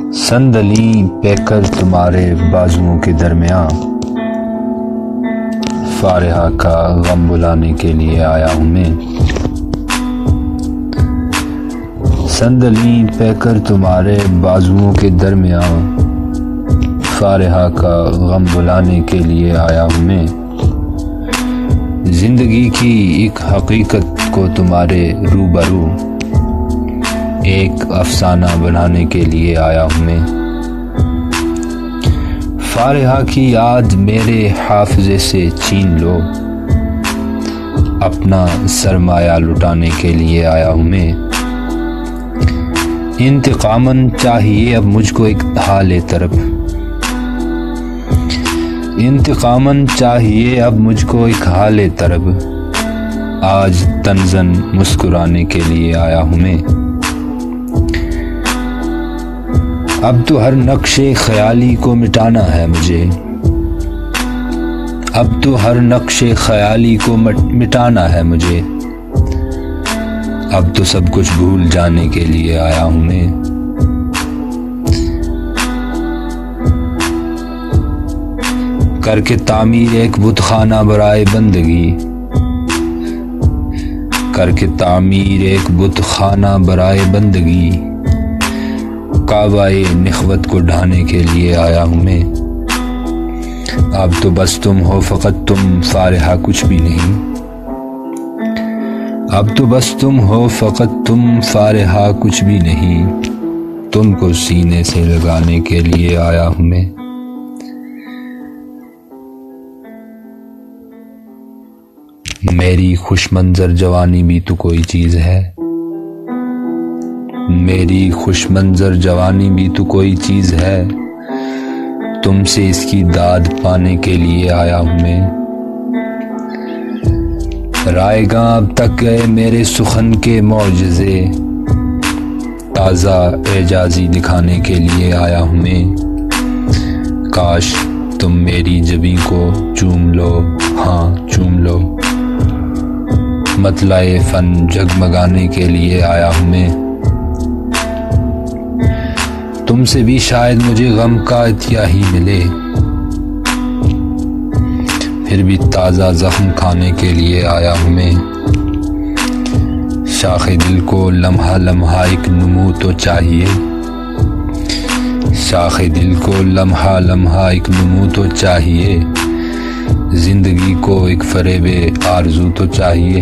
संदली picker तुम्हारे बाजुओं के दरमियां, फारिहा का गम बुलाने के लिए आया हूँ मैं। संदली पेकर तुम्हारे बाजुओं के दरमियां, फारिहा का गम बुलाने के लिए आया हूँ मैं। जिंदगी की एक हकीकत को तुम्हारे रूबरू एक अफसाना बनाने के लिए आया हूँ मैं। फारिहा की याद मेरे हाफिजे से छीन लो, अपना सरमाया लुटाने के लिए आया हूँ मैं। इंतकामन चाहिए अब मुझको एक हाले तरफ, इंतकामन चाहिए अब मुझको एक हाले तरफ। आज तंजन मुस्कुराने के लिए आया हूँ मैं। अब तो हर नक्शे ख्याली को मिटाना है मुझे, अब तो हर नक्शे ख्याली को मिटाना है मुझे। अब तो सब कुछ भूल जाने के लिए आया हूँ मैं। करके तामीर एक बुतखाना बराए बंदगी, करके तामीर एक बुतखाना बराए बंदगी। काबाए निखवत को ढाने के लिए आया हूँ मैं। अब तो बस तुम हो फ़कत तुम, फारिहा कुछ भी नहीं। अब तो बस तुम हो फ़कत तुम, फारिहा कुछ भी नहीं। तुमको सीने से लगाने के लिए आया हूँ मैं। मेरी खुश मंजर जवानी भी तो कोई चीज़ है, मेरी खुश मंजर जवानी भी तो कोई चीज़ है। तुमसे इसकी दाद पाने के लिए आया हूँ मैं। रायगा अब तक गए मेरे सुखन के मौजज़े, ताज़ा एजाज़ी दिखाने के लिए आया हूँ मैं। काश तुम मेरी जबीं को चूम लो, हाँ चूम लो। मतलाए फ़न जगमगाने के लिए आया हूँ मैं। तुमसे भी शायद मुझे गम का इतिया ही मिले, फिर भी ताज़ा जख्म खाने के लिए आया हूँ मैं। शाखे दिल को लम्हा लम्हा एक नमू तो चाहिए, शाखे दिल को लम्हा लम्हा एक नमू तो चाहिए। जिंदगी को एक फरेबे आरज़ू तो चाहिए।